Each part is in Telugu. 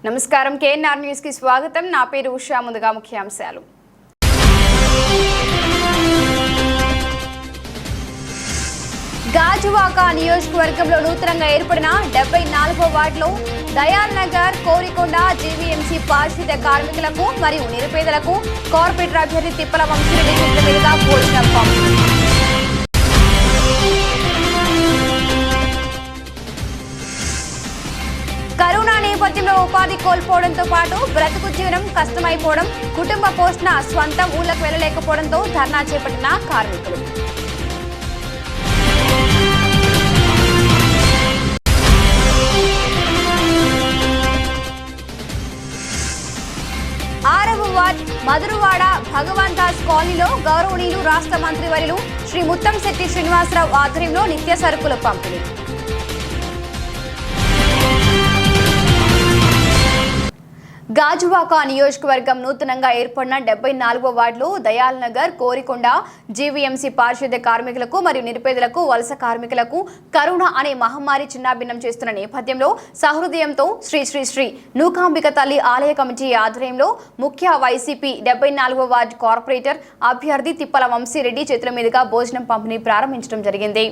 నమస్కారం కేఎన్ఆర్ న్యూస్ కి స్వాగతం। నా పేరు ఉషా। ముందుగా ముఖ్యాంశాలు। గాజువాక నియోజకవర్గంలో నూతనంగా ఏర్పడిన 74వ వార్డులో దయాల్ నగర్ కోరికొండ జీవీఎంసీ పారిశుద్ధ్య కార్మికులకు మరియు నిరుపేదలకు కార్పొరేటర్ అభ్యర్థి తిప్పల వంశీరెడ్డి చేతుల మీదుగా భోజనం పంపిణీ। కరోనా నేపథ్యంలో ఉపాధి కోల్పోవడంతో పాటు బ్రతుకు జీవనం కష్టమైపోవడం, కుటుంబ పోషణ స్వంతం ఊళ్ళకు వెళ్లలేకపోవడంతో ధర్నా చేపట్టిన కార్మికులు। ఆరవ వార్డ్ మధురవాడ భగవాన్ దాస్ కాలనీలో గౌరవనీయులు రాష్ట్ర మంత్రివర్యులు శ్రీ ముత్తంశెట్టి శ్రీనివాసరావు ఆధ్వర్యంలో నిత్య సరుకుల పంపిణీ। గాజువాక నియోజకవర్గం నూతనంగా ఏర్పడిన 74వ వార్డులో దయాల్ నగర్ కోరికొండ జీవీఎంసీ పారిశుద్ధ్య కార్మికులకు మరియు నిరుపేదలకు వలస కార్మికులకు కరోనా అనే మహమ్మారి చిన్నాభిన్నం చేస్తున్న నేపథ్యంలో సహృదయంతో శ్రీ శ్రీ శ్రీ నూకాంబిక తల్లి ఆలయ కమిటీ ఆధ్వర్యంలో ముఖ్య వైసీపీ 74వ వార్డు కార్పొరేటర్ అభ్యర్థి తిప్పల వంశీరెడ్డి చేతుల మీదుగా భోజనం పంపిణీ ప్రారంభించడం జరిగింది।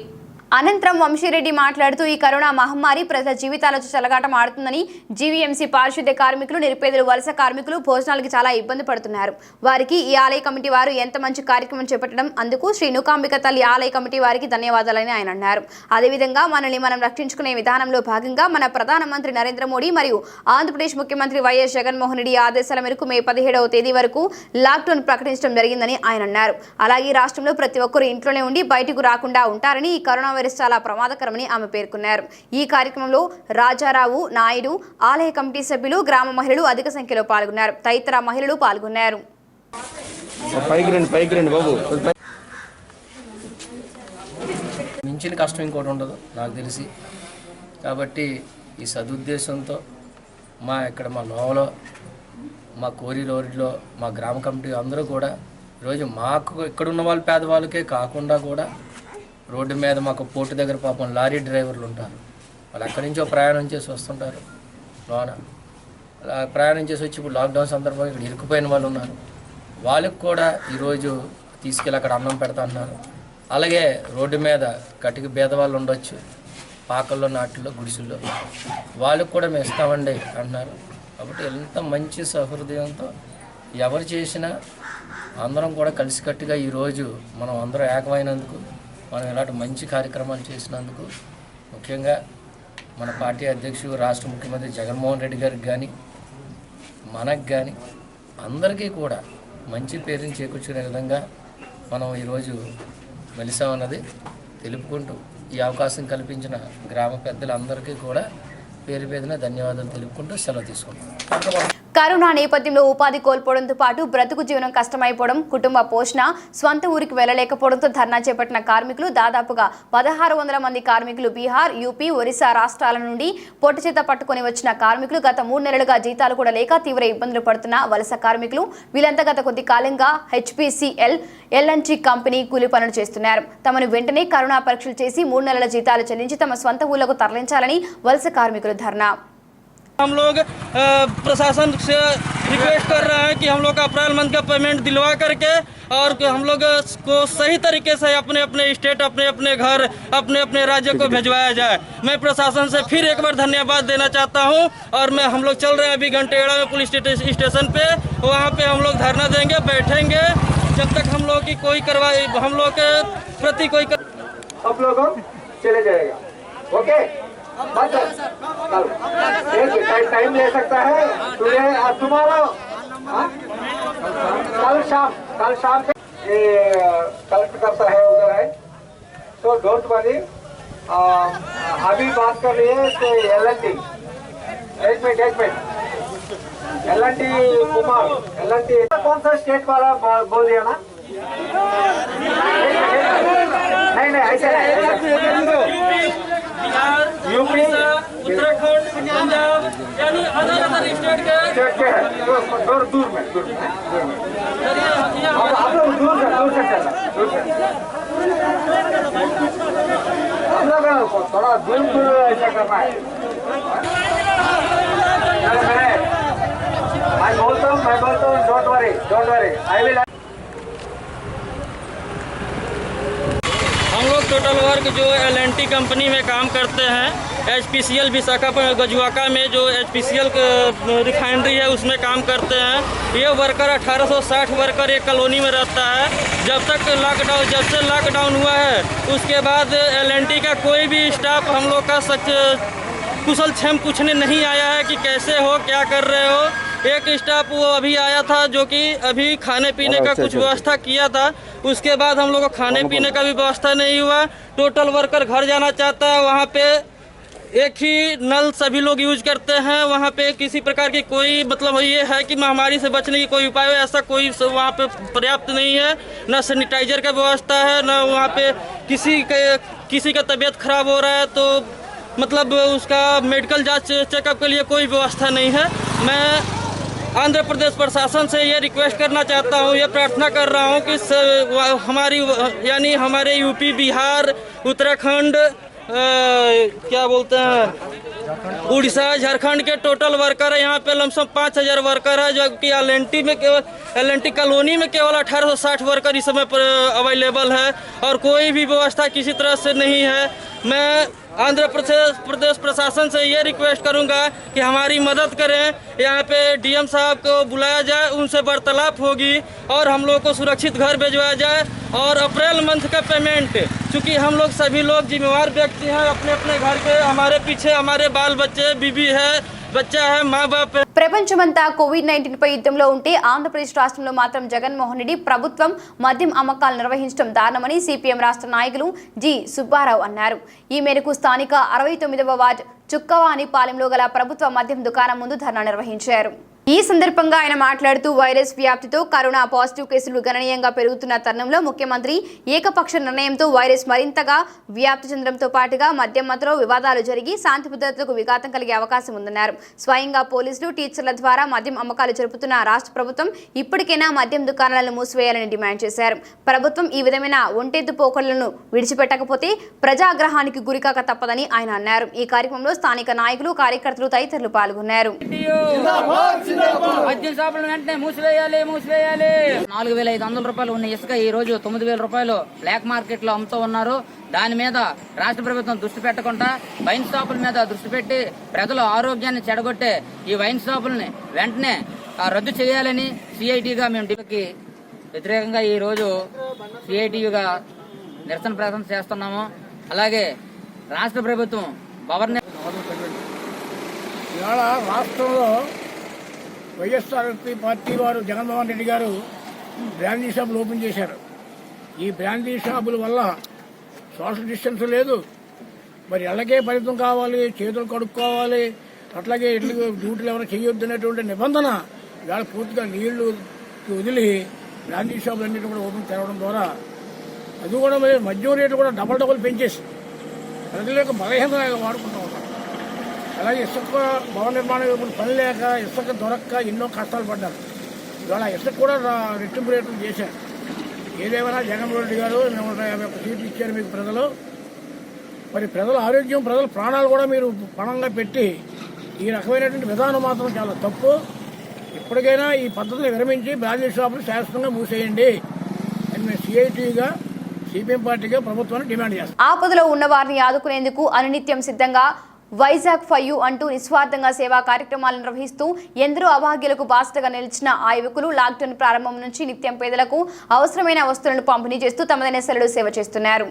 అనంతరం వంశీరెడ్డి మాట్లాడుతూ ఈ కరోనా మహమ్మారి ప్రజల జీవితాలతో చెలగాటం ఆడుతుందని, జీవీఎంసీ పారిశుద్ధ్య కార్మికులు నిరుపేదలు వలస కార్మికులు భోజనాలకి చాలా ఇబ్బంది పడుతున్నారు। వారికి ఈ ఆలయ కమిటీ వారు ఎంత మంచి కార్యక్రమం చేపట్టడం అందుకు శ్రీ నూకాంబిక తల్లి ఆలయ కమిటీ వారికి ధన్యవాదాలని ఆయన అన్నారు। అదేవిధంగా మనల్ని మనం రక్షించుకునే విధానంలో భాగంగా మన ప్రధానమంత్రి నరేంద్ర మోడీ మరియు ఆంధ్రప్రదేశ్ ముఖ్యమంత్రి వైఎస్ జగన్మోహన్ రెడ్డి ఆదేశాల మేరకు మే 17వ తేదీ వరకు లాక్డౌన్ ప్రకటించడం జరిగిందని ఆయన అన్నారు। అలాగే రాష్ట్రంలో ప్రతి ఒక్కరూ ఇంట్లోనే ఉండి బయటకు రాకుండా ఉంటారని, ఈ కరోనా చాలా ప్రమాదకరమని ఆమె పేర్కొన్నారు। ఈ కార్యక్రమంలో రాజారావు నాయుడు, ఆలయ కమిటీ సభ్యులు, గ్రామ మహిళలు అధిక సంఖ్యలో పాల్గొన్నారు। తదితర మహిళలు పాల్గొన్నారు। మించిన కష్టం ఇంకోటి ఉండదు నాకు తెలిసి, కాబట్టి ఈ సదుద్దేశంతో మా నోవలో మా కోరి రోడ్లో మా గ్రామ కమిటీ అందరూ కూడా ఈరోజు మాకు ఇక్కడున్న వాళ్ళు పేదవాళ్ళకే కాకుండా కూడా రోడ్డు మీద మాకు పోర్టు దగ్గర పాపం లారీ డ్రైవర్లు ఉంటారు, వాళ్ళు ఎక్కడి నుంచో ప్రయాణం చేసి వస్తుంటారు, లోన అలా ప్రయాణం చేసి వచ్చి ఇప్పుడు లాక్డౌన్ సందర్భంగా ఇక్కడ ఇరుక్కుపోయిన వాళ్ళు ఉన్నారు, వాళ్ళకి కూడా ఈరోజు తీసుకెళ్ళి అక్కడ అన్నం పెడతా అన్నారు। అలాగే రోడ్డు మీద కటికి పేదవాళ్ళు ఉండొచ్చు, పాకల్లో నాటిల్లో గుడిసెల్లో, వాళ్ళకి కూడా మేము ఇస్తామండి అంటున్నారు। కాబట్టి ఎంత మంచి సహృదయంతో ఎవరు చేసినా అందరం కూడా కలిసికట్టుగా ఈరోజు మనం అందరం ఏకమైనందుకు, మనం ఇలాంటి మంచి కార్యక్రమాలు చేసినందుకు ముఖ్యంగా మన పార్టీ అధ్యక్షుడు రాష్ట్ర ముఖ్యమంత్రి జగన్మోహన్ రెడ్డి గారికి కానీ మనకు కానీ అందరికీ కూడా మంచి పేరుని చేకూర్చుకునే విధంగా మనం ఈరోజు వెలిసామన్నది తెలుపుకుంటూ ఈ అవకాశం కల్పించిన గ్రామ పెద్దలందరికీ కూడా పేరు పేరున ధన్యవాదాలు తెలుపుకుంటూ సెలవు తీసుకుంటాం। కరోనా నేపథ్యంలో ఉపాధి కోల్పోవడంతో పాటు బ్రతుకు జీవనం కష్టమైపోవడం, కుటుంబ పోషణ స్వంత ఊరికి వెళ్లలేకపోవడంతో ధర్నా చేపట్టిన కార్మికులు దాదాపుగా 1600 మంది కార్మికులు బీహార్, యూపీ, ఒరిస్సా రాష్ట్రాల నుండి పొట్టచేత పట్టుకొని వచ్చిన కార్మికులు గత 3 నెలలుగా జీతాలు కూడా లేక తీవ్ర ఇబ్బందులు పడుతున్న వలస కార్మికులు వీళ్ళంతా గత కొద్ది కాలంగా హెచ్పిసిఎల్ ఎల్ఎన్జీ కంపెనీ కూలి పనులు చేస్తున్నారు। తమను వెంటనే కరోనా పరీక్షలు చేసి 3 నెలల జీతాలు చెల్లించి తమ స్వంత ఊళ్ళకు తరలించాలని వలస కార్మికులు ధర్నా। हम लोग प्रशासन से रिक्वेस्ट कर रहे हैं कि हम लोग का अप्रैल मंथ का पेमेंट दिलवा करके और हम लोग को सही तरीके से अपने अपने स्टेट, अपने अपने घर, अपने अपने राज्य को भिजवाया जाए। मैं प्रशासन से फिर एक बार धन्यवाद देना चाहता हूं। और हम लोग चल रहे हैं अभी घंटेड़ा में पुलिस स्टेशन पे, वहां पे हम लोग धरना देंगे, बैठेंगे जब तक हम लोग की कोई कार्रवाई हम लोग के प्रति कोई आप लोगों चले जाएगा। ओके टाइम ले सकता है तुम्हारा कल शाम से कलेक्ट करता है उधर है, तो डोंट वरी। अभी बात कर रही है एलएनटी, एक मिनट एलएनटी कुमार, एलएनटी कौन सा स्टेट वाला बोल दिया ना? नहीं ऐसे यूपी, उत्तराखंड, पंजाब यानी अदर स्टेट के दूर में आप लोग दूर से हम लोग थोड़ा दूर ऐसा करना है। मैं बोलता हूँ, डोंट वरी, आई विल। हम लोग टोटल वर्क जो L&T कंपनी में काम करते हैं, HPCL विशाखापट्टनम गजुआका में जो HPCL रिफाइनरी है उसमें काम करते हैं। ये वर्कर 1860 वर्कर एक कॉलोनी में रहता है। जब से लॉकडाउन हुआ है उसके बाद L&T का कोई भी स्टाफ हम लोग का कुशल क्षेम पूछने नहीं आया है कि कैसे हो, क्या कर रहे हो। एक स्टाफ वो अभी आया था जो कि अभी खाने पीने का कुछ व्यवस्था किया था, उसके बाद हम लोग को खाने पीने का भी व्यवस्था नहीं हुआ। टोटल वर्कर घर जाना चाहता है, वहाँ पे एक ही नल सभी लोग यूज करते हैं। वहाँ पे किसी प्रकार की कोई मतलब ये है कि महामारी से बचने की कोई उपाय ऐसा कोई वहाँ पे पर्याप्त नहीं है। न सैनिटाइजर का व्यवस्था है, न वहाँ पे किसी का तबीयत खराब हो रहा है तो मतलब उसका मेडिकल जांच चेकअप के लिए कोई व्यवस्था नहीं है। मैं आंध्र प्रदेश प्रशासन से ये रिक्वेस्ट करना चाहता हूँ, ये प्रार्थना कर रहा हूँ कि हमारे यूपी, बिहार, उत्तराखंड, क्या बोलते हैं, उड़ीसा, झारखंड के टोटल वर्कर है। यहाँ पे लमसम 5000 वर्कर है, जो कि L&T कॉलोनी में केवल 1860 वर्कर इस समय पर अवेलेबल है और कोई भी व्यवस्था किसी तरह से नहीं है। मैं आंध्र प्रदेश प्रशासन से ये रिक्वेस्ट करूंगा कि हमारी मदद करें। यहाँ पे DM साहब को बुलाया जाए, उनसे वार्तालाप होगी और हम लोग को सुरक्षित घर भेजवाया जाए। और अप्रैल मंथ का पेमेंट, क्योंकि हम लोग सभी लोग जिम्मेवार व्यक्ति हैं अपने अपने घर के, हमारे पीछे हमारे बाल बच्चे, बीबी है, बच्चा है, माँ बाप है। ప్రపంచమంతా కోవిడ్-19 పై యుద్ధంలో ఉంటే ఆంధ్రప్రదేశ్ రాష్ట్రంలో మాత్రం జగన్మోహన్ రెడ్డి ప్రభుత్వం మద్యం అమ్మకాలు నిర్వహించడం దారుణమని సిపిఎం రాష్ట్ర నాయకులు జి సుబ్బారావు అన్నారు. ఈ మేరకు స్థానిక 69వ వార్డు చుక్కవానిపాలెంలో గల ప్రభుత్వ మద్యం దుకాణం ముందు ధర్నా నిర్వహించారు. ఈ సందర్భంగా ఆయన మాట్లాడుతూ వైరస్ వ్యాప్తితో కరోనా పాజిటివ్ కేసులు గణనీయంగా పెరుగుతున్న తరుణంలో ముఖ్యమంత్రి ఏకపక్ష నిర్ణయంతో వైరస్ మరింతగా వ్యాప్తి చెందడంతో పాటుగా మద్యం మధ్యలో వివాదాలు జరిగి శాంతి భద్రతలకు విఘాతం కలిగే అవకాశం ఉందన్నారు. స్వయంగా పోలీసులు, టీచర్ల ద్వారా మద్యం అమ్మకాలు జరుపుతున్న రాష్ట్ర ప్రభుత్వం ఇప్పటికైనా మద్యం దుకాణాలను మూసివేయాలని డిమాండ్ చేశారు. ప్రభుత్వం ఈ విధమైన ఒంటెద్దు పోకడలను విడిచిపెట్టకపోతే ప్రజాగ్రహానికి గురికాక తప్పదని ఆయన అన్నారు. ఈ కార్యక్రమంలో స్థానిక నాయకులు, కార్యకర్తలు తదితరులు పాల్గొన్నారు. మద్యం షాపులను వెంటనే మూసివేయాలి. 4500 రూపాయలు ఉన్న ఇసుక ఈ రోజు 9000 రూపాయలు బ్లాక్ మార్కెట్ లో అమ్ముతూ ఉన్నారు. దాని మీద రాష్ట్ర ప్రభుత్వం దృష్టి పెట్టకుండా వైన్ షాపుల మీద దృష్టి పెట్టి ప్రజల ఆరోగ్యాన్ని చెడగొట్టే ఈ వైన్ షాపుల్ని వెంటనే రద్దు చేయాలని సిఐటిగా మేము డికి వ్యతిరేకంగా ఈ రోజు సిఐటిగా నిరసన ప్రదర్శన చేస్తున్నాము. అలాగే రాష్ట్ర ప్రభుత్వం గవర్నర్ ఇవాళ రాష్ట్రంలో వైఎస్ఆర్పీ పార్టీ వారు జగన్మోహన్ రెడ్డి గారు బ్రాందీ షాపులు ఓపెన్ చేశారు. ఈ బ్రాందీ షాపుల వల్ల సోషల్ డిస్టెన్స్ లేదు, మరి ఎళ్ళకే పరిమితం కావాలి, చేతులు కడుక్కోవాలి, అట్లాగే ఇట్లు డ్యూటీలు ఎవరైనా చేయొద్దు అనేటువంటి నిబంధన ఇవాళ పూర్తిగా నీళ్లు వదిలి బ్రాందీ షాపులు అన్నింటి కూడా ఓపెన్ తెరవడం ద్వారా అది కూడా మద్యం రేటు కూడా డబల్ పెంచేసి ప్రజల యొక్క బలహీనతగా వాడుకుంటూ ఉన్నారు. అలాగే ఇసుక భవన నిర్మాణం పని లేక ఇసుక దొరక్క ఎన్నో కష్టాలు పడ్డారు. ఇవాళ ఇసుక కూడా రెట్టింపు రేట్లు చేశారు. ఏదేమైనా జగన్మోహన్ రెడ్డి గారు 151 సీట్లు ఇచ్చారు మీకు ప్రజలు. మరి ప్రజల ఆరోగ్యం, ప్రజల ప్రాణాలు కూడా మీరు పణంగా పెట్టి ఈ రకమైనటువంటి విధానం మాత్రం చాలా తప్పు. ఇప్పటికైనా ఈ పద్ధతిని విరమించి బ్రాందీ షాపులు శాశ్వతంగా మూసేయండి అని మేము సిఐటిగా, సిపిఎం పార్టీగా ప్రభుత్వాన్ని డిమాండ్ చేస్తాం. ఆపదలో ఉన్న వారిని ఆదుకునేందుకు అనునిత్యం సిద్ధంగా వైజాగ్ 5 అంటూ నిస్వార్థంగా సేవా కార్యక్రమాలు నిర్వహిస్తూ ఎందరో అభాగ్యులకు బాసటగా నిలిచిన ఆ యువకులు లాక్డౌన్ ప్రారంభం నుంచి నిత్యం పేదలకు అవసరమైన వస్తువులను పంపిణీ చేస్తూ తమదైన సేవలు సేవ చేస్తున్నారు.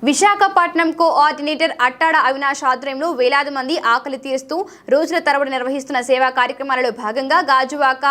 విశాఖపట్నం కోఆర్డినేటర్ అట్టాడ అవినాష్ ఆధ్వర్యంలో వేలాది మంది ఆకలి తీరుస్తూ రోజుల తరబడి నిర్వహిస్తున్న సేవా కార్యక్రమాలలో భాగంగా గాజువాక,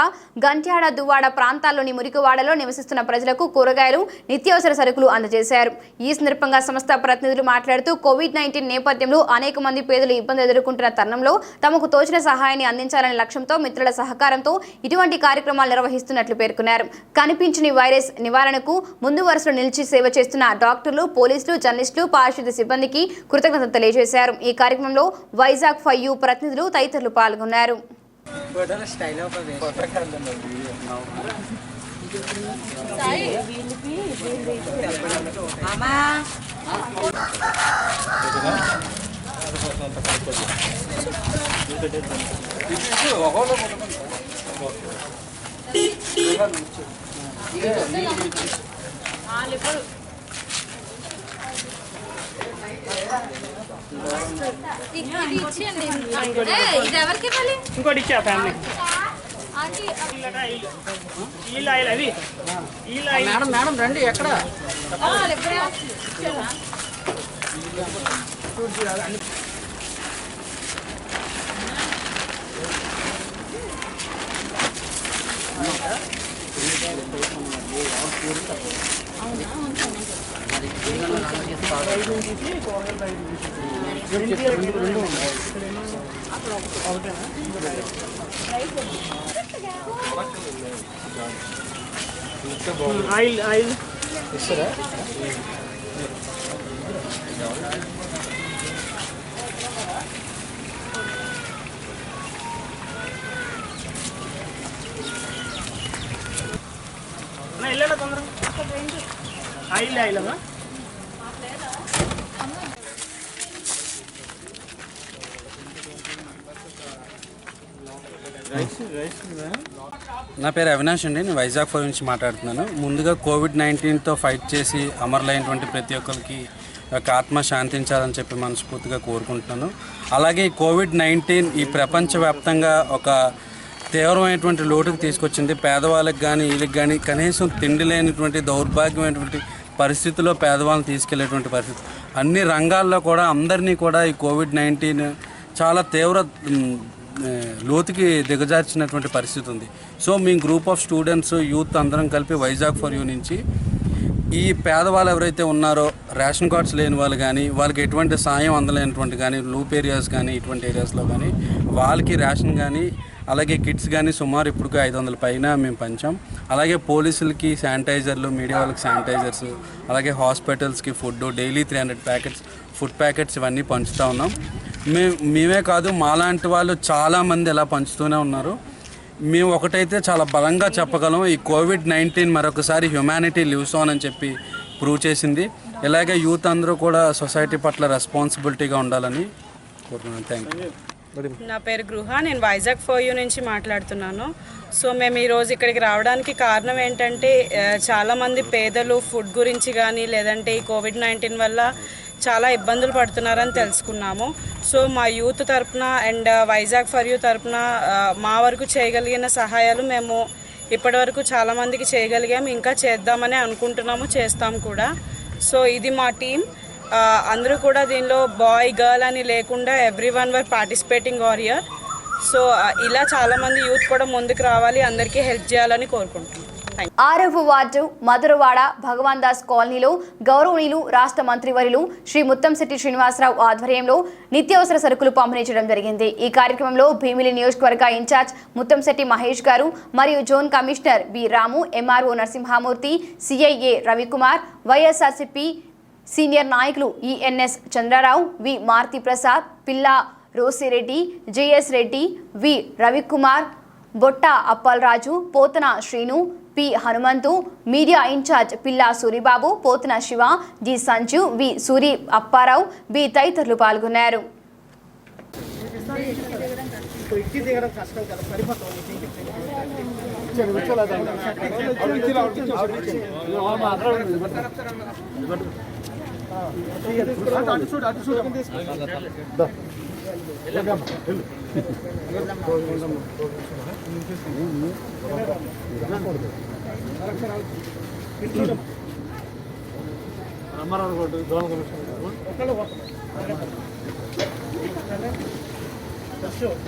గంట్యాడ, దువ్వాడ ప్రాంతాల్లోని మురికివాడలో నివసిస్తున్న ప్రజలకు కూరగాయలు, నిత్యావసర సరుకులు అందజేశారు. ఈ సందర్భంగా సంస్థ ప్రతినిధులు మాట్లాడుతూ కోవిడ్-19 నేపథ్యంలో అనేక మంది పేదలు ఇబ్బంది ఎదుర్కొంటున్న తరుణంలో తమకు తోచిన సహాయాన్ని అందించాలనే లక్ష్యంతో మిత్రుల సహకారంతో ఇటువంటి కార్యక్రమాలు నిర్వహిస్తున్నట్లు పేర్కొన్నారు. కనిపించని వైరస్ నివారణకు ముందు వరుసలో నిలిచి సేవ చేస్తున్న డాక్టర్లు, పోలీసులు, జర్నలిస్టులు, పారిశుద్ధ్య సిబ్బందికి కృతజ్ఞతలు తెలియజేశారు. ఈ కార్యక్రమంలో వైజాగ్ 5 ప్రతినిధులు తదితరులు పాల్గొన్నారు. ఇది ఎవరికి ఇవ్వాలి? ఇంకోటి ఇచ్చా ఫ్యామిలీ మేడం మేడం రండి ఎక్కడ ఆయిల్ ఇస్తారా? వెళ్ళాడా తొందరగా ఆయిల్ అమ్మా. నా పేరు అవినాష్ అండి. నేను వైజాగ్ ఫోర్ నుంచి మాట్లాడుతున్నాను. ముందుగా కోవిడ్-19తో ఫైట్ చేసి అమరులైనటువంటి ప్రతి ఒక్కరికి ఒక ఆత్మ శాంతించాలని చెప్పి మనస్ఫూర్తిగా కోరుకుంటున్నాను. అలాగే ఈ కోవిడ్-19 ఈ ప్రపంచవ్యాప్తంగా ఒక తీవ్రమైనటువంటి లోటుకు తీసుకొచ్చింది. పేదవాళ్ళకి కానీ వీళ్ళకి కానీ కనీసం తిండి లేనటువంటి దౌర్భాగ్యమైనటువంటి పరిస్థితుల్లో పేదవాళ్ళని తీసుకెళ్లేటువంటి పరిస్థితి. అన్ని రంగాల్లో కూడా అందరినీ కూడా ఈ కోవిడ్-19 చాలా తీవ్ర లోతుకి దిగజార్చినటువంటి పరిస్థితి ఉంది. So me group of students youth అందరం కలిపి వైజాగ్ ఫర్ యూ నుంచి ఈ పేదవాళ్ళు ఎవరైతే ఉన్నారో రేషన్ కార్డ్స్ లేని వాళ్ళు కానీ వాళ్ళకి ఎటువంటి సాయం అందలేనటువంటి కానీ లూప్ ఏరియాస్ కానీ ఇటువంటి ఏరియాస్లో కానీ వాళ్ళకి రేషన్ కానీ అలాగే కిట్స్ కానీ సుమారు ఇప్పుడు 500 పైన మేము పంచాం. అలాగే పోలీసులకి శానిటైజర్లు, మీడియా వాళ్ళకి శానిటైజర్స్, అలాగే హాస్పిటల్స్కి food daily 300 packets food packets ఇవన్నీ పంచుతూ ఉన్నాం. మేమే కాదు మాలాంటి వాళ్ళు చాలామంది ఇలా పంచుతూనే ఉన్నారు. మేము ఒకటైతే చాలా బలంగా చెప్పగలం, ఈ కోవిడ్-19 మరొకసారి హ్యుమానిటీ లివ్స్ ఆన్ అని చెప్పి ప్రూవ్ చేసింది. ఇలాగే యూత్ అందరూ కూడా సొసైటీ పట్ల రెస్పాన్సిబిలిటీగా ఉండాలని కోరుతున్నాను. Thank you. నా పేరు గృహ, నేను వైజాగ్ ఫర్ యూ నుంచి మాట్లాడుతున్నాను. సో మేము ఈరోజు ఇక్కడికి రావడానికి కారణం ఏంటంటే చాలామంది పేదలు ఫుడ్ గురించి కానీ లేదంటే ఈ కోవిడ్-19 వల్ల చాలా ఇబ్బందులు పడుతున్నారని తెలుసుకున్నాము. సో మా యూత్ తరపున అండ్ వైజాగ్ ఫర్ యూ తరపున మా వరకు చేయగలిగిన సహాయాలు మేము ఇప్పటివరకు చాలామందికి చేయగలిగాము, ఇంకా చేద్దామని అనుకుంటున్నాము, చేస్తాం కూడా. సో ఇది మా టీం. అందరూ కూడా దీనిలో బాయ్ గర్ల్ అని లేకుండా everyone were participating are here. So ఇలా చాలామంది యూత్ కూడా ముందుకు రావాలి, అందరికీ హెల్ప్ చేయాలని కోరుకుంటున్నాం. 6వ వార్డు మధురవాడ భగవాన్ దాస్ కాలనీలో గౌరవనీయులు రాష్ట్ర మంత్రివర్యులు శ్రీ ముత్తంశెట్టి శ్రీనివాసరావు ఆధ్వర్యంలో నిత్యావసర సరుకులు పంపిణీ చేయడం జరిగింది. ఈ కార్యక్రమంలో భీమిలి నియోజకవర్గ ఇన్ఛార్జ్ ముత్తంశెట్టి మహేష్ గారు మరియు zone commissioner B Ramu, MRO Narasimhamurthy, CIA Ravikumar, YSRCP senior నాయకులు ENS Chandrarao, V Maruthi Prasad, Pilla Rosireddy, JS Reddy, V Ravikumar, Botta Appalaraju, Pothana Srinu, P Hanumanthu, media in charge Pilla Suribabu, Pothana Siva, G Sanju, V Suri Apparao, B తదితరులు పాల్గొన్నారు.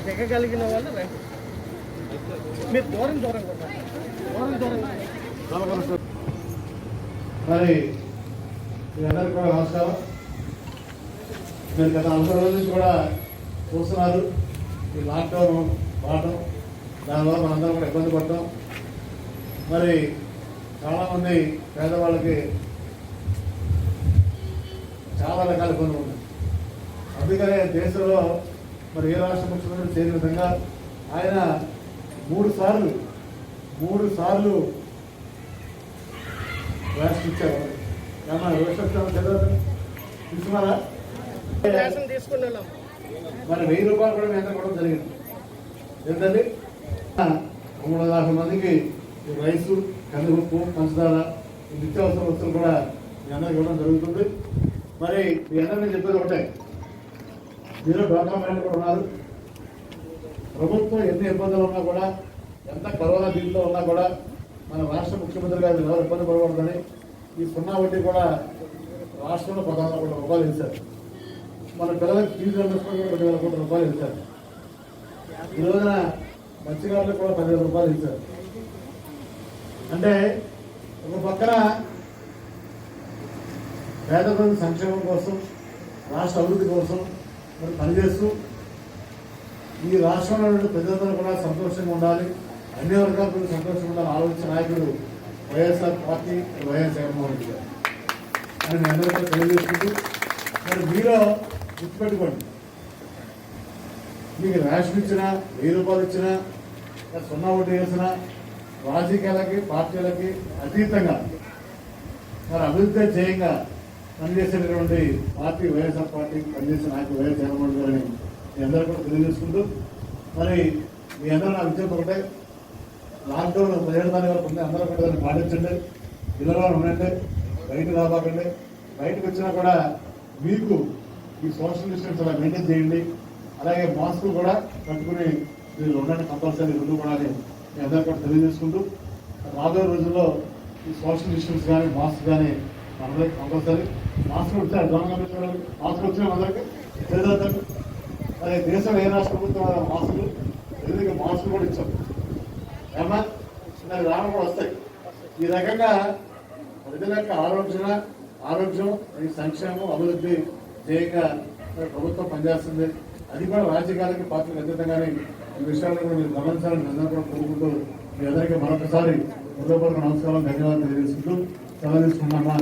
దిగగలిగిన వాళ్ళు మీరు దూరం మరి మీ అందరికీ కూడా నమస్కారం. మీరు గత 40 రోజుల నుంచి కూడా చూస్తున్నారు ఈ లాక్డౌన్ వాడటం, దానివల్ల మనందరం కూడా ఇబ్బంది పడతాం. మరి చాలామంది పేదవాళ్ళకి చాలా రకాల ఇబ్బందులు ఉన్నాయి. అందుకనే దేశంలో మరి ఏ రాష్ట్ర ముఖ్యమంత్రి చేయని విధంగా ఆయన మూడు సార్లు రేషన్ ఇచ్చారు. ఏమన్నా రేషన్ చదవదు తీసుకున్నారా? మరి 1000 రూపాయలు కూడా మీ అందరూ కూడా జరిగింది. ఏంటండి 350 మందికి ఈ రైసు, కందిపప్పు, పంచదార, ఈ నిత్యావసర వస్తువులు కూడా మీ అందరికి ఇవ్వడం జరుగుతుంది. మరి మీ అందరినీ చెప్పేది ఒకటే, మీరు డ్వాక్రా మహిళలు కూడా ఉన్నారు. ప్రభుత్వం ఎన్ని ఇబ్బందులు ఉన్నా కూడా, ఎంత కరోనా దీంట్లో ఉన్నా కూడా మన రాష్ట్ర ముఖ్యమంత్రి గారు ఎవరు ఇబ్బంది పడకూడదని ఈ 0 వడ్డీ కూడా రాష్ట్రంలో 1,100 కోట్ల రూపాయలు ఇచ్చారు. మన పిల్లలకి ఫీజు రియంబర్స్మెంట్ కూడా 2,000 కోట్ల రూపాయలు ఇచ్చారు. ఈ రోజున మత్స్యకారులకు కూడా 10,000 రూపాయలు ఇచ్చారు. అంటే ఒక పక్కన పేద ప్రజల సంక్షేమం కోసం, రాష్ట్ర అభివృద్ధి కోసం మరి పనిచేస్తూ ఈ రాష్ట్రంలో ప్రజలందరూ కూడా సంతోషంగా ఉండాలి, అన్ని వర్గాల ప్రజలు సంతోషంగా ఉండాలని ఆలోచించిన నాయకుడు వైఎస్ఆర్ పార్టీ, వైఎస్ జగన్మోహన్ రెడ్డి గారు అని మీ అందరికీ తెలియజేసుకుంటూ, మరి మీరు గుర్తుపెట్టుకోండి, మీకు రేషన్ ఇచ్చినా, 1000 రూపాయలు ఇచ్చినా, 0 వడ్డీ వేసినా, రాజకీయాలకి పార్టీలకి అతీతంగా మరి అభివృద్ధి ధ్యేయంగా పనిచేసేటటువంటి పార్టీ వైఎస్ఆర్ పార్టీ, పనిచేసే నాయకుడు వైఎస్ జగన్మోహన్ రెడ్డి గారిని మీ అందరూ కూడా తెలియజేసుకుంటూ, మరి మీ అందరూ నా విజ్ఞప్తి ఒకటే, లాక్డౌన్ 17 తారీఖు వరకు ఉంది, అందరూ కూడా దాన్ని పాటించండి, ఇళ్ళలో ఉండండి, బయటకు రాబాకండి. బయటకు వచ్చినా కూడా మీకు ఈ సోషల్ డిస్టెన్స్ అలా మెయింటైన్ చేయండి. అలాగే మాస్కులు కూడా కట్టుకుని మీరు ఉండండి, కంపల్సరీ రెండు కూడా మీ అందరూ కూడా తెలియజేసుకుంటూ, రాబోయే రోజుల్లో ఈ సోషల్ డిస్టెన్స్ కానీ మాస్క్ కానీ అందరికీ కంపల్సరీ. మాస్క్ వచ్చారు, మాస్క్ వచ్చిన అందరికీ తెలియదు. అదే దేశంలో ఏ రాష్ట్ర ప్రభుత్వం మాస్కులు ఎందుకు మాస్కులు కూడా ఇచ్చాం ఏమన్నా దాని రావడం కూడా వస్తాయి. ఈ రకంగా ప్రజల యొక్క ఆరోగ్యం, ఈ సంక్షేమం, అభివృద్ధి ధ్యేయంగా ప్రభుత్వం పనిచేస్తుంది. అది కూడా రాజకీయాలకి పార్టీలకు అతీతంగానే ఈ విషయాలను కూడా మీరు గమనించాలని అందరూ కూడా కోరుకుంటూ మీ అందరికీ మరొకసారి హృదయపూర్వక నమస్కారం, ధన్యవాదాలు తెలియజేసుకుంటూ సెలవు తీసుకున్నామా.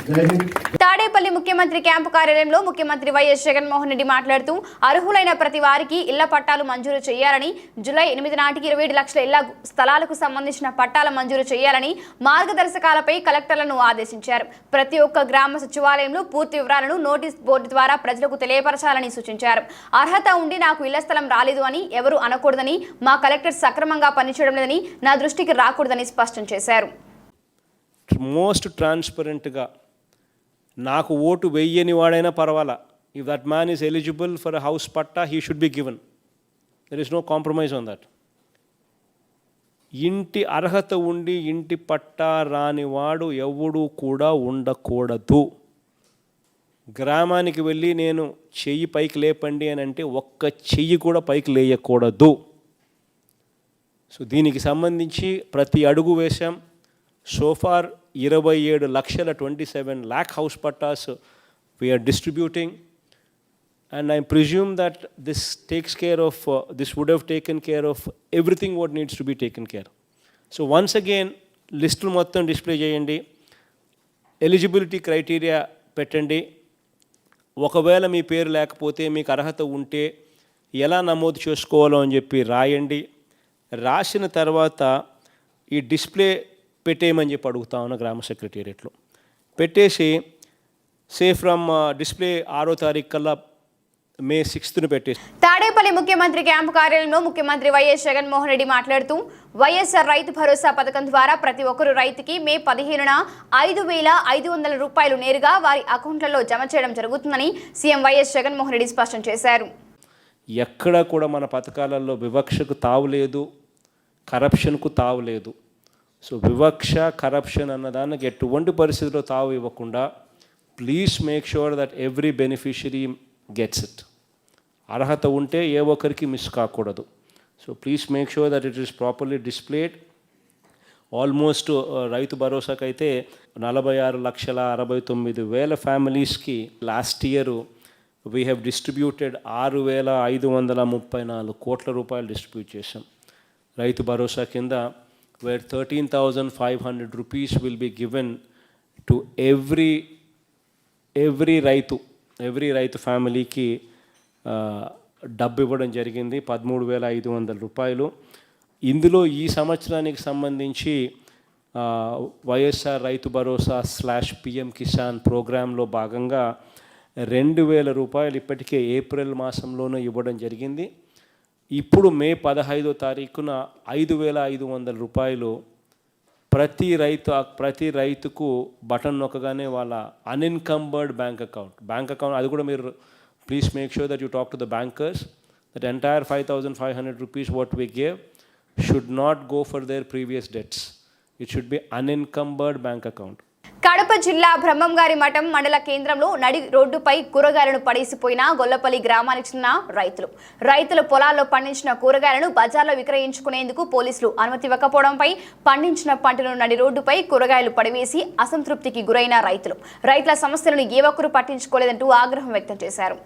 జై హింద్. తాడేపల్లి ముఖ్యమంత్రి క్యాంపు కార్యాలయంలో ముఖ్యమంత్రి వైఎస్ జగన్మోహన్ రెడ్డి మాట్లాడుతూ అర్హులైన ప్రతి వారికి ఇళ్ల పట్టాలు మంజూరు చేయాలని, జూలై 8 నాటికి 27 లక్షల ఇళ్ల స్థలాలకు సంబంధించిన పట్టాల మంజూరు చేయాలని మార్గదర్శకాలపై కలెక్టర్లను ఆదేశించారు. ప్రతి ఒక్క గ్రామ సచివాలయంలో పూర్తి వివరాలను నోటీస్ బోర్డు ద్వారా ప్రజలకు తెలియపరచాలని సూచించారు. అర్హత ఉండి నాకు ఇళ్ల స్థలం రాలేదు అని ఎవరు అనకూడదని, మా కలెక్టర్ సక్రమంగా పనిచేయడం లేదని, నా దృష్టికి రాకూడదని స్పష్టం చేశారు. మోస్ట్ ట్రాన్స్పరెంట్గా నాకు ఓటు వెయ్యని వాడైనా పర్వాలా, if that man is eligible for a house patta, he should be given. There is no compromise on that. ఇంటి అర్హత ఉండి ఇంటి పట్టా రానివాడు ఎవడు కూడా ఉండకూడదు. గ్రామానికి వెళ్ళి నేను చెయ్యి పైకి లేపండి అని అంటే ఒక్క చెయ్యి కూడా పైకి లేయకూడదు. సో దీనికి సంబంధించి ప్రతి అడుగు వేశాం. So far 27 lakh house pattas we are distributing, and I presume that this takes care of this would have taken care of everything what needs to be taken care. So once again list మొత్తం డిస్ప్లే చేయండి, ఎలిజిబిలిటీ క్రైటీరియా పెట్టండి. ఒకవేళ మీ పేరు లేకపోతే మీకు అర్హత ఉంటే ఎలా నమోదు చేసుకోవాలో అని చెప్పి రాయండి. రాసిన తర్వాత ఈ డిస్ప్లే పెట్టేయమని చెప్పి అడుగుతా ఉన్నా గ్రామ సెక్రటేరియట్లో. పెట్టేసి సే ఫ్రమ్ డిస్ప్లే 6వ తారీఖు కల్లా మే 6th పెట్టేసి. తాడేపల్లి ముఖ్యమంత్రి క్యాంపు కార్యాలయంలో ముఖ్యమంత్రి వైఎస్ జగన్మోహన్ రెడ్డి మాట్లాడుతూ వైఎస్ఆర్ రైతు భరోసా పథకం ద్వారా ప్రతి ఒక్కరు రైతుకి మే 15న 5,500 రూపాయలు నేరుగా వారి అకౌంట్లలో జమ చేయడం జరుగుతుందని సీఎం వైఎస్ జగన్మోహన్ రెడ్డి స్పష్టం చేశారు. ఎక్కడ కూడా మన పథకాలలో వివక్షకు తావులేదు, కరప్షన్కు తావులేదు. సో వివక్ష, కరప్షన్ అన్నదానికి ఎటువంటి పరిస్థితిలో తావు ఇవ్వకుండా please make sure that every beneficiary gets it. అర్హత ఉంటే ఏ ఒక్కరికి మిస్ కాకూడదు. So please make sure that it is properly displayed. Almost రైతు భరోసాకి అయితే 46,69,000 ఫ్యామిలీస్కి last year we have distributed 6,534 కోట్ల రూపాయలు డిస్ట్రిబ్యూట్ చేశాం రైతు భరోసా కింద, where 13,500 rupees will be given to every రైతు ఫ్యామిలీకి డబ్బు ఇవ్వడం జరిగింది, 13,500 రూపాయలు. ఇందులో ఈ సంవత్సరానికి సంబంధించి వైఎస్ఆర్ రైతు భరోసా /PM కిసాన్ ప్రోగ్రాంలో భాగంగా 2,000 రూపాయలు ఇప్పటికే ఏప్రిల్ మాసంలోనే ఇవ్వడం జరిగింది. ఇప్పుడు మే 15వ తారీఖున 5,500 రూపాయలు ప్రతి రైతుకు బటన్ నొక్కగానే వాళ్ళ అన్ఇన్కంబర్డ్ బ్యాంక్ అకౌంట్ అది కూడా మీరు please make sure that you talk to the bankers that entire 5,500 rupees what we give should not go for their previous debts. It should be unencumbered bank account. Kadapa జిల్లా బ్రహ్మంగారి మఠం మండల కేంద్రంలో నడి రోడ్డుపై కూరగాయలను పడేసిపోయిన గొల్లపల్లి గ్రామానికి చెందిన రైతులు పొలాల్లో పండించిన కూరగాయలను బజార్లో విక్రయించుకునేందుకు పోలీసులు అనుమతి ఇవ్వకపోవడంపై పండించిన పంటలను నడి రోడ్డుపై కూరగాయలు పడివేసి అసంతృప్తికి గురైన రైతుల సమస్యలను ఏ ఒక్కరూ పట్టించుకోలేదంటూ ఆగ్రహం వ్యక్తం చేశారు.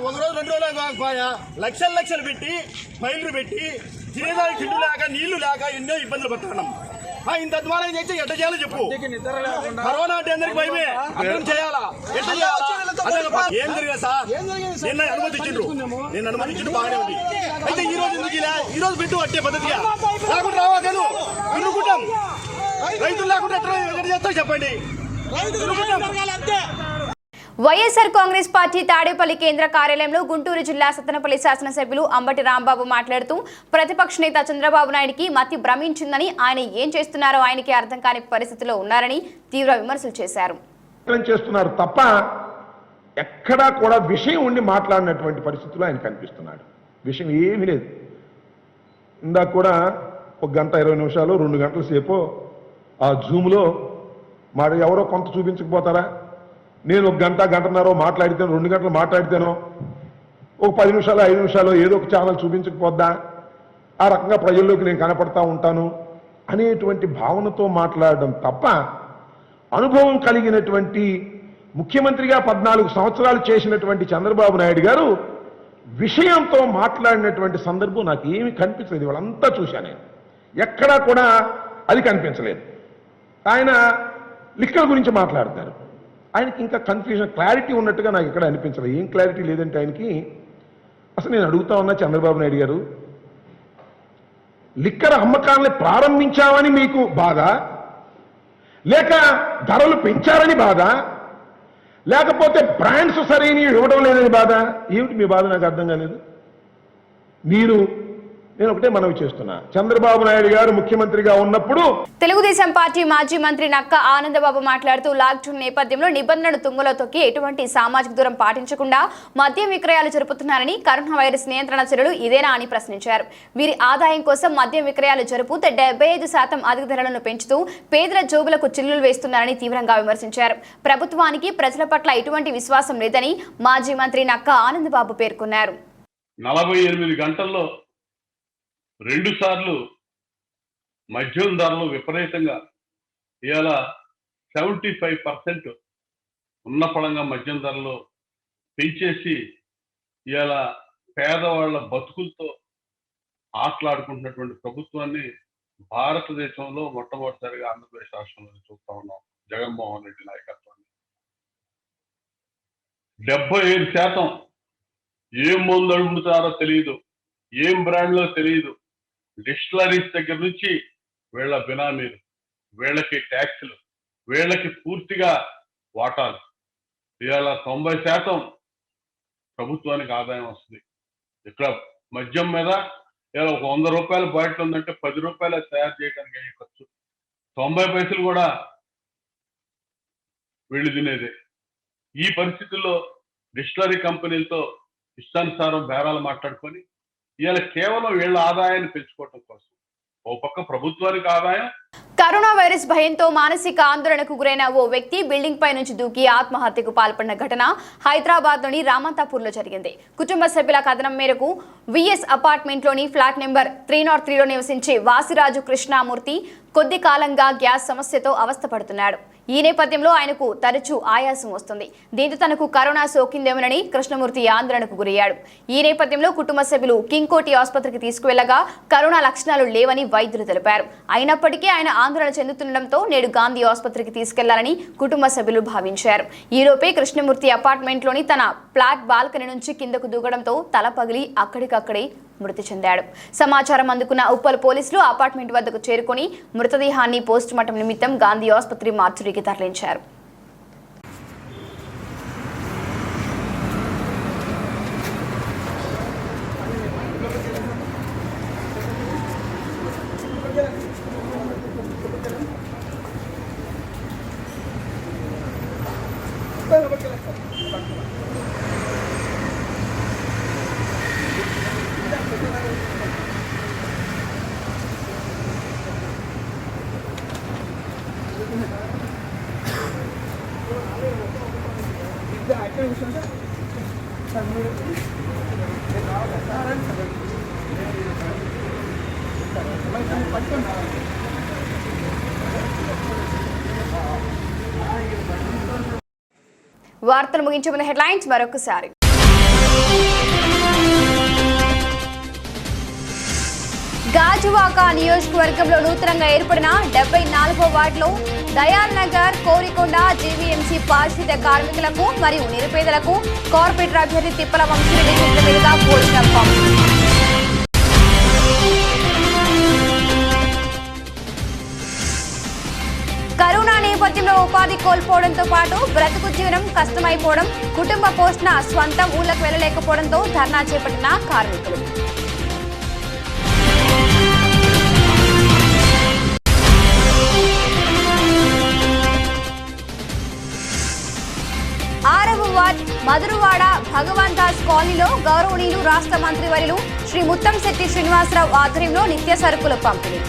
ఒక రోజు 2 రోజులు లక్షలు పెట్టి ఫైళ్లు పెట్టి తినేదానికి తిండి లేక నీళ్లు లేక ఎన్నో ఇబ్బందులు పడుతున్నాం. ఇంత అధ్వానం చేస్తే ఎట్ట చేయాలో చెప్పు. కరోనా అంటే అందరికి భయమే, అర్థం చేయాలా? ఎట్ట చేయాలా? ఏం జరిగింది సార్? నిన్న అనుమతించిండ్రు బాగానే ఉంది. అయితే ఈ రోజు ఎందుకు ఈ రోజు పెట్టు అట్టే పద్ధతిగా లేకుండా రావా నేను తిరుగుకుంటాం. రైతులు లేకుండా ఎట్లా చేస్తావు చెప్పండి. వైఎస్ఆర్ కాంగ్రెస్ పార్టీ తాడేపల్లి కేంద్ర కార్యాలయంలో గుంటూరు జిల్లా సత్తెనపల్లి శాసనసభ్యులు అంబటి రాంబాబు మాట్లాడుతూ ప్రతిపక్ష నేత చంద్రబాబు నాయుడికి మతి భ్రమించిందని, ఆయన ఏం చేస్తున్నారో ఆయనకి అర్థం కాని పరిస్థితిలో ఉన్నారని తీవ్ర విమర్శలు చేశారు. చేస్తున్నారు తప్ప ఎక్కడా కూడా విషయం ఉండి మాట్లాడినటువంటి పరిస్థితుల్లో ఆయన కనిపిస్తున్నాడు. విషయం ఏమీ లేదు. ఇందాక కూడా 1 గంట 20 నిమిషాలు 2 గంటల సేపు ఆ జూమ్లో మరి ఎవరో కొంత చూపించకపోతారా? నేను 1 గంట గంటన్నర మాట్లాడితేనో 2 గంటలు మాట్లాడితేనో ఒక 10 నిమిషాలు 5 నిమిషాలు ఏదో ఒక ఛానల్ చూపించకపోద్దా? ఆ రకంగా ప్రజల్లోకి నేను కనపడతా ఉంటాను అనేటువంటి భావనతో మాట్లాడడం తప్ప అనుభవం కలిగినటువంటి ముఖ్యమంత్రిగా 14 సంవత్సరాలు చేసినటువంటి చంద్రబాబు నాయుడు గారు విషయంతో మాట్లాడినటువంటి సందర్భం నాకు ఏమీ కనిపించలేదు. వాళ్ళంతా చూశాను నేను, ఎక్కడా కూడా అది కనిపించలేదు. ఆయన లిక్కర్ గురించి మాట్లాడతారు. ఆయనకి ఇంకా కన్ఫ్యూజన్, క్లారిటీ ఉన్నట్టుగా నాకు ఇక్కడ అనిపించలేదు. ఏం క్లారిటీ లేదంటే ఆయనకి. అసలు నేను అడుగుతా ఉన్నా చంద్రబాబు నాయుడు గారు, లిక్కర్ అమ్మకాలని ప్రారంభించామని మీకు బాధ, లేక ధరలు పెంచారని బాధ, లేకపోతే బ్రాండ్స్ సరైన ఇవ్వడం లేదని బాధ? ఏమిటి మీ బాధ? నాకు అర్థం కాలేదు. నేను ఒకటే మనవి చేస్తున్నా, చంద్రబాబు నాయుడు గారు ముఖ్యమంత్రిగా ఉన్నప్పుడు తెలుగుదేశం పార్టీ మాజీ మంత్రి నక్క ఆనందబాబు మాట్లాడుతూ లాక్డౌన్ నేపథ్యంలో నిబంధనలు తుంగలో తొక్కి ఎటువంటి సామాజిక దూరం పాటించకుండా మద్యం విక్రయాలు జరుపుతున్నారని, కరోనా వైరస్ నియంత్రణ చర్యలు ఇదేనా అని ప్రశ్నించారు. వీరి ఆదాయం కోసం మద్యం విక్రయాలు జరుపుతూ 75% అధిక ధరలను పెంచుతూ పేదల జోబులకు చిల్లులు వేస్తున్నారని తీవ్రంగా విమర్శించారు. ప్రభుత్వానికి ప్రజల పట్ల ఎటువంటి విశ్వాసం లేదని మాజీ మంత్రి నక్క ఆనందబాబు పేర్కొన్నారు. 48 గంటల్లో 2 సార్లు మద్యం ధరలు విపరీతంగా ఇవాళ 75% ఉన్న పడంగా మద్యం ధరలు పెంచేసి ఇవాళ పేదవాళ్ల బతుకులతో ఆటలాడుకుంటున్నటువంటి ప్రభుత్వాన్ని భారతదేశంలో మొట్టమొదటిసారిగా ఆంధ్రప్రదేశ్ రాష్ట్రంలో చూస్తా ఉన్నాం. జగన్మోహన్ రెడ్డి నాయకత్వాన్ని 75% ఏం మందు అడుగుతారో తెలియదు, ఏం బ్రాండ్లో తెలియదు. డిస్టిలరీస్ దగ్గర నుంచి వీళ్ళ బినామీలు, వీళ్ళకి ట్యాక్సులు, వీళ్ళకి పూర్తిగా వాటాలు. ఇవాళ 90% ప్రభుత్వానికి ఆదాయం వస్తుంది. ఇక్కడ మద్యం మీద ఇవాళ ఒక 100 రూపాయల బాటిల్ ఉందంటే 10 రూపాయలు తయారు చేయడానికి అయ్యే ఖర్చు. 90 పైసలు కూడా వీళ్ళు తినేదే. ఈ పరిస్థితుల్లో డిస్టిలరీ కంపెనీలతో ఇష్టానుసారం బేరాలు మాట్లాడుకొని ఇవాళ కేవలం వీళ్ళ ఆదాయాన్ని పెంచుకోవటం కోసం ఓ పక్క ప్రభుత్వానికి ఆదాయం. కరోనా వైరస్ భయంతో మానసిక ఆందోళనకు గురైన ఓ వ్యక్తి బిల్డింగ్ పై నుంచి దూకి ఆత్మహత్యకు పాల్పడిన ఘటన హైదరాబాద్లోని రామంతాపూర్లో జరిగింది. కుటుంబ సభ్యుల కథనం మేరకు విఎస్ అపార్ట్మెంట్లోని ఫ్లాట్ నెంబర్ 303లో నివసించే వాసిరాజు కృష్ణమూర్తి కొద్ది కాలంగా గ్యాస్ సమస్యతో అవస్థపడుతున్నాడు. ఈ నేపథ్యంలో ఆయనకు తరచూ ఆయాసం వస్తుంది. దీంతో తనకు కరోనా సోకిందేమోనని కృష్ణమూర్తి ఆందోళనకు గురయ్యాడు. ఈ నేపథ్యంలో కుటుంబ సభ్యులు కింగ్కోటి ఆసుపత్రికి తీసుకువెళ్లగా కరోనా లక్షణాలు లేవని వైద్యులు తెలిపారు. అయినప్పటికీ ఆయన ఆందోళన చెందుతుండటంతో నేడు గాంధీ ఆసుపత్రికి తీసుకెళ్లాలని కుటుంబ సభ్యులు భావించారు. ఈలోపే కృష్ణమూర్తి అపార్ట్మెంట్లోని తన ఫ్లాట్ బాల్కనీ నుంచి కిందకు దూకడంతో తల పగిలి అక్కడికక్కడే మృతి చెందాడు. సమాచారం అందుకున్న ఉప్పల్ పోలీసులు అపార్ట్మెంట్ వద్దకు చేరుకుని మృతదేహాన్ని పోస్టుమార్టం నిమిత్తం గాంధీ ఆసుపత్రి మార్చురీకి తరలించారు. వార్తలు ముగించే ముందు హెడ్లైన్స్ మరొకసారి. గాజువాక నియోజకవర్గంలో నూతనంగా ఏర్పడిన 74వ వార్డులో దయాల్ నగర్, కోరికొండ జీవీఎంసీ పారిశుద్ధ్య కార్మికులకు మరియు నిరుపేదలకు కార్పొరేటర్ అభ్యర్థి తిప్పల వంశీరెడ్డి చేతుల మీదుగా భోజనం పంపిణీ. కరోనా నేపథ్యంలో ఉపాధి కోల్పోవడంతో పాటు బ్రతుకు జీవనం కష్టమైపోవడం, కుటుంబ పోషణ స్వంతం ఊళ్ళకు వెళ్లలేకపోవడంతో ధర్నా చేపట్టిన కార్మికులు. ఆరవ వార్డ్ మధురవాడ భగవాన్ దాస్ కాలనీలో గౌరవనీయులు రాష్ట్ర మంత్రివర్యులు శ్రీ ముత్తంశెట్టి శ్రీనివాసరావు ఆధ్వర్యంలో నిత్య సరుకుల పంపిణీ.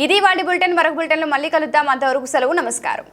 ఇది వాడి బులెటిన్. మరొక బులెటిన్లో మళ్ళీ కలుద్దాం. అంతవరకు సెలవు. నమస్కారం.